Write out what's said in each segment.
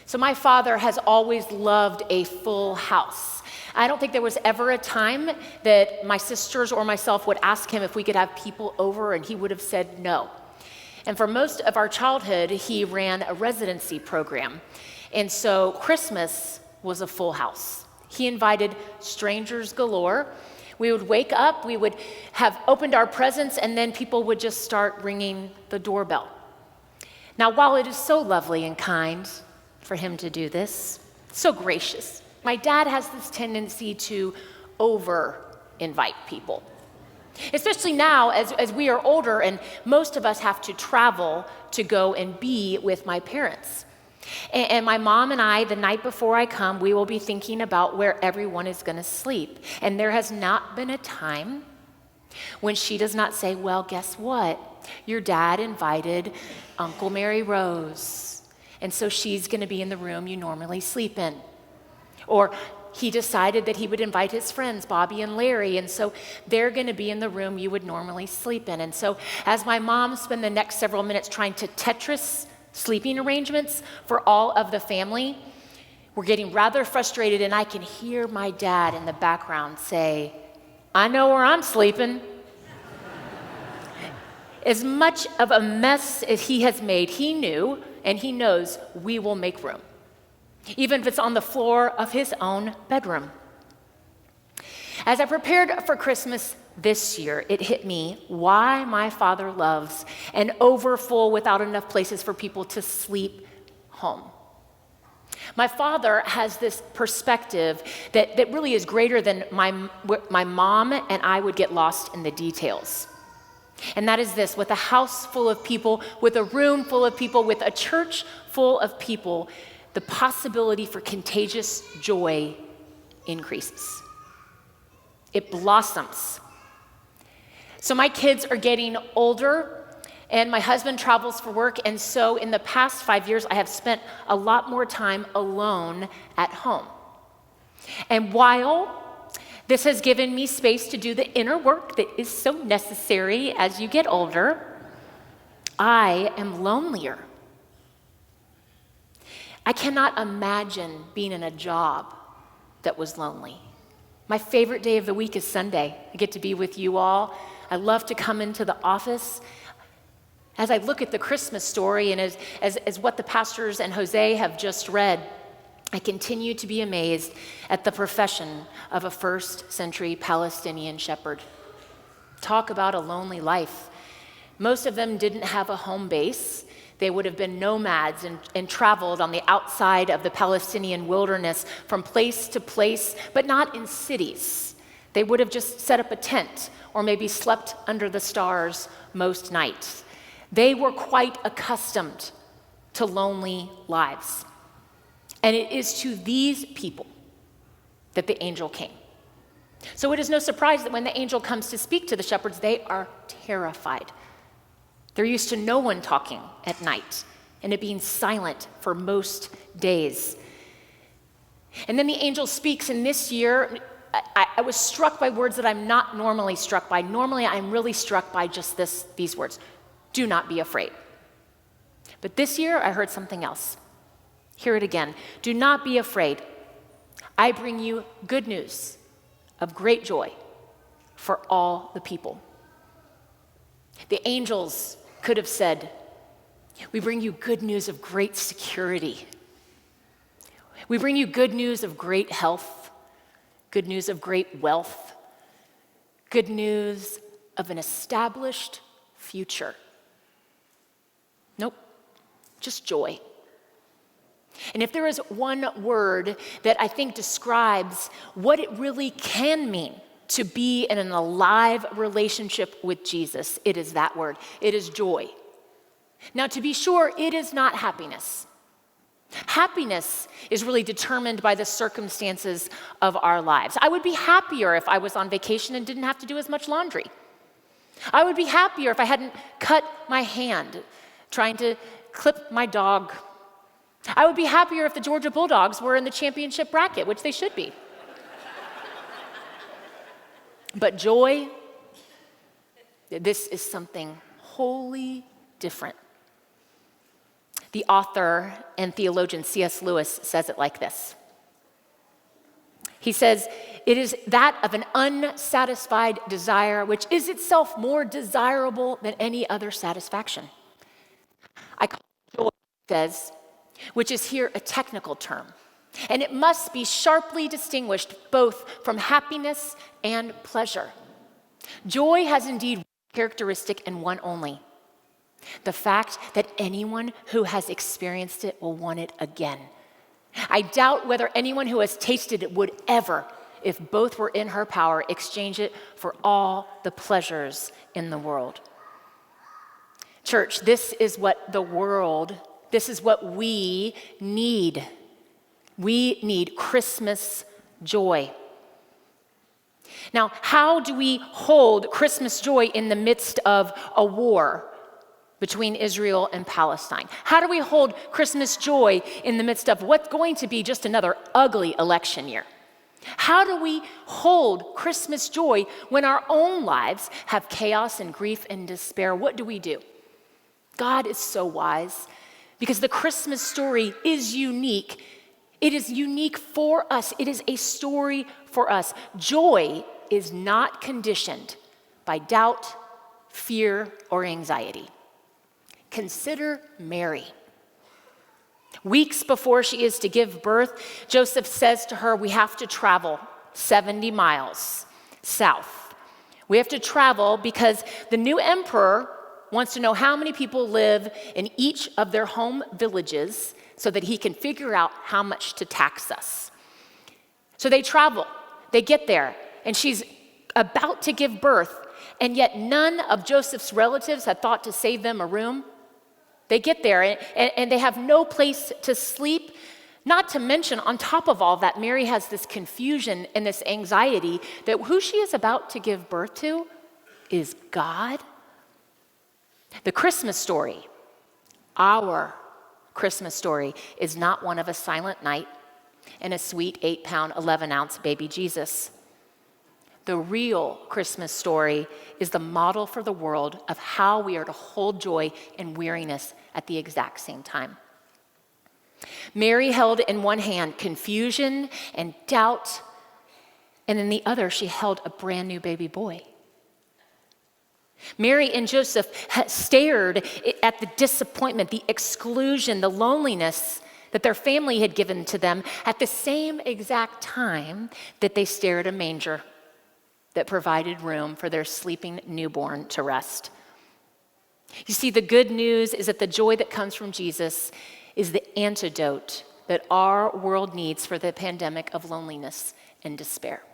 So my father has always loved a full house. I don't think there was ever a time that my sisters or myself would ask him if we could have people over, and he would have said no. And for most of our childhood, he ran a residency program. And so Christmas was a full house. He invited strangers galore. We would wake up, we would have opened our presents, and then people would just start ringing the doorbell. Now, while it is so lovely and kind for him to do this, so gracious, my dad has this tendency to over-invite people. Especially now, as we are older, and most of us have to travel to go and be with my parents. And my mom and I, the night before I come, we will be thinking about where everyone is going to sleep. And there has not been a time when she does not say, well, guess what? Your dad invited Uncle Mary Rose, and so she's going to be in the room you normally sleep in. Or he decided that he would invite his friends, Bobby and Larry, and so they're going to be in the room you would normally sleep in. And so as my mom spent the next several minutes trying to Tetris sleeping arrangements for all of the family, we're getting rather frustrated, and I can hear my dad in the background say, I know where I'm sleeping. As much of a mess as he has made, he knew and he knows we will make room, even if it's on the floor of his own bedroom. As I prepared for Christmas this year, it hit me why my father loves an overfull without enough places for people to sleep home. My father has this perspective that really is greater than my mom and I would get lost in the details. And that is this: with a house full of people, with a room full of people, with a church full of people, the possibility for contagious joy increases. It blossoms. So my kids are getting older, and my husband travels for work, and so in the past 5 years, I have spent a lot more time alone at home. And while this has given me space to do the inner work that is so necessary as you get older, I am lonelier. I cannot imagine being in a job that was lonely. My favorite day of the week is Sunday. I get to be with you all. I love to come into the office. As I look at the Christmas story and as what the pastors and Jose have just read, I continue to be amazed at the profession of a first century Palestinian shepherd. Talk about a lonely life. Most of them didn't have a home base. They would have been nomads and traveled on the outside of the Palestinian wilderness from place to place, but not in cities. They would have just set up a tent or maybe slept under the stars most nights. They were quite accustomed to lonely lives. And it is to these people that the angel came. So it is no surprise that when the angel comes to speak to the shepherds, they are terrified. They're used to no one talking at night and it being silent for most days. And then the angel speaks, and this year, I was struck by words that I'm not normally struck by. Normally, I'm really struck by just these words: do not be afraid. But this year, I heard something else. Hear it again. Do not be afraid. I bring you good news of great joy for all the people. The angels could have said, we bring you good news of great security. We bring you good news of great health, good news of great wealth, good news of an established future. Nope, just joy. And if there is one word that I think describes what it really can mean to be in an alive relationship with Jesus, it is that word. It is joy. Now, to be sure, it is not happiness. Happiness is really determined by the circumstances of our lives. I would be happier if I was on vacation and didn't have to do as much laundry. I would be happier if I hadn't cut my hand trying to clip my dog. I would be happier if the Georgia Bulldogs were in the championship bracket, which they should be. But joy, this is something wholly different. The author and theologian C.S. Lewis says it like this. He says, "It is that of an unsatisfied desire which is itself more desirable than any other satisfaction." I call it joy, he says, which is here a technical term, and it must be sharply distinguished both from happiness and pleasure. Joy has indeed one characteristic and one only: the fact that anyone who has experienced it will want it again. I doubt whether anyone who has tasted it would ever, if both were in her power, exchange it for all the pleasures in the world. Church, this is what we need. We need Christmas joy. Now, how do we hold Christmas joy in the midst of a war between Israel and Palestine? How do we hold Christmas joy in the midst of what's going to be just another ugly election year? How do we hold Christmas joy when our own lives have chaos and grief and despair? What do? God is so wise, because the Christmas story is unique. It is unique for us. It is a story for us. Joy is not conditioned by doubt, fear, or anxiety. Consider Mary. Weeks before she is to give birth, Joseph says to her, we have to travel 70 miles south. We have to travel because the new emperor wants to know how many people live in each of their home villages so that he can figure out how much to tax us. So they travel, they get there, and she's about to give birth, and yet none of Joseph's relatives had thought to save them a room. They get there, and they have no place to sleep. Not to mention, on top of all that, Mary has this confusion and this anxiety that who she is about to give birth to is God. The Christmas story, our Christmas story, is not one of a silent night and a sweet 8-pound, 11-ounce baby Jesus. The real Christmas story is the model for the world of how we are to hold joy and weariness at the exact same time. Mary held in one hand confusion and doubt, and in the other she held a brand new baby boy. Mary and Joseph stared at the disappointment, the exclusion, the loneliness that their family had given to them at the same exact time that they stared at a manger that provided room for their sleeping newborn to rest. You see, the good news is that the joy that comes from Jesus is the antidote that our world needs for the pandemic of loneliness and despair.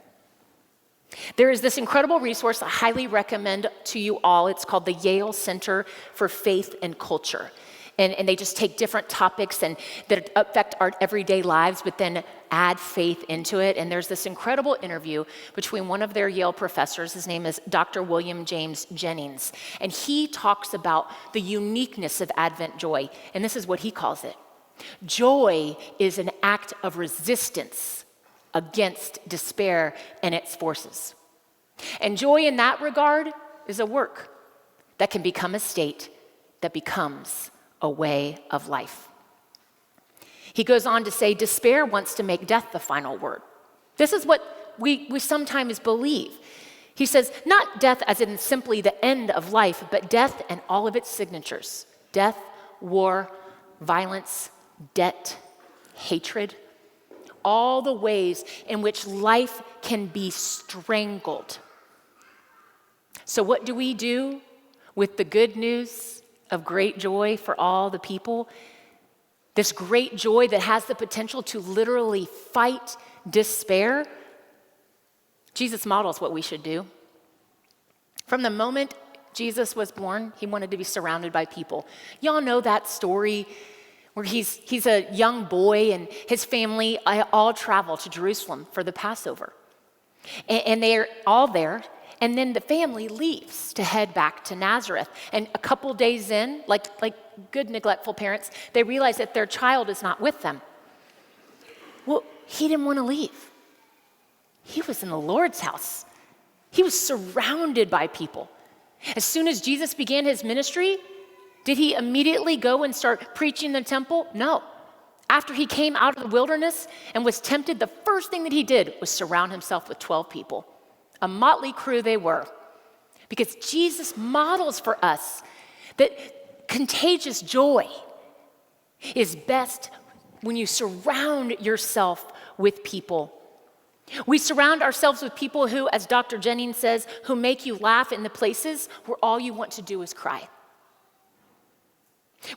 There is this incredible resource I highly recommend to you all. It's called the Yale Center for Faith and Culture. And they just take different topics and that affect our everyday lives, but then add faith into it. And there's this incredible interview between one of their Yale professors. His name is Dr. William James Jennings. And he talks about the uniqueness of Advent joy. And this is what he calls it. Joy is an act of resistance against despair and its forces. And joy in that regard is a work that can become a state that becomes a way of life. He goes on to say, despair wants to make death the final word. This is what we sometimes believe. He says, not death as in simply the end of life, but death and all of its signatures. Death, war, violence, debt, hatred, all the ways in which life can be strangled. So what do we do with the good news of great joy for all the people? This great joy that has the potential to literally fight despair. Jesus models what we should do. From the moment Jesus was born, he wanted to be surrounded by people. Y'all know that story where he's a young boy and his family all travel to Jerusalem for the Passover. And they're all there. And then the family leaves to head back to Nazareth. And a couple days in, like good neglectful parents, they realize that their child is not with them. Well, he didn't want to leave. He was in the Lord's house. He was surrounded by people. As soon as Jesus began his ministry, Did he immediately go and start preaching in the temple? No. After he came out of the wilderness and was tempted, the first thing that he did was surround himself with 12 people. A motley crew they were. Because Jesus models for us that contagious joy is best when you surround yourself with people. We surround ourselves with people who, as Dr. Jennings says, who make you laugh in the places where all you want to do is cry.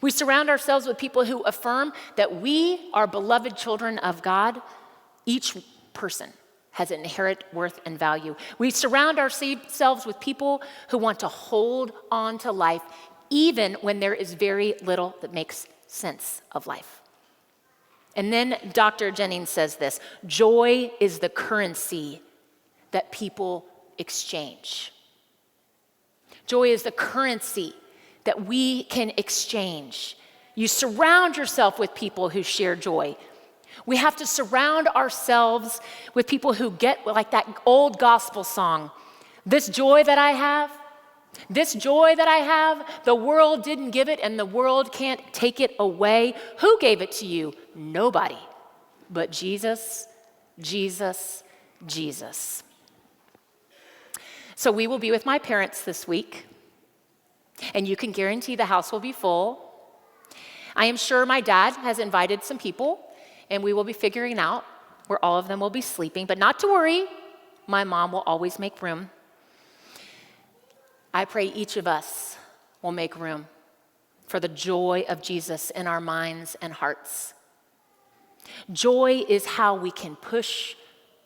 We surround ourselves with people who affirm that we are beloved children of God. Each person has inherent worth and value. We surround ourselves with people who want to hold on to life even when there is very little that makes sense of life. And then Dr. Jennings says this: joy is the currency that people exchange. Joy is the currency that we can exchange. You surround yourself with people who share joy. We have to surround ourselves with people who get, like that old gospel song, this joy that I have, the world didn't give it and the world can't take it away. Who gave it to you? Nobody but Jesus, Jesus, Jesus. So we will be with my parents this week. And you can guarantee the house will be full. I am sure my dad has invited some people, and we will be figuring out where all of them will be sleeping. But not to worry, my mom will always make room. I pray each of us will make room for the joy of Jesus in our minds and hearts. Joy is how we can push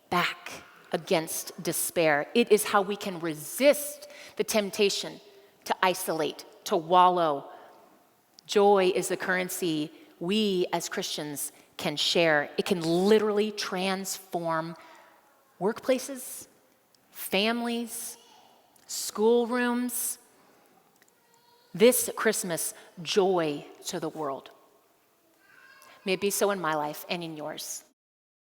back against despair. It is how we can resist the temptation to isolate, to wallow. Joy is the currency we as Christians can share. It can literally transform workplaces, families, schoolrooms. This Christmas, joy to the world. May it be so in my life and in yours.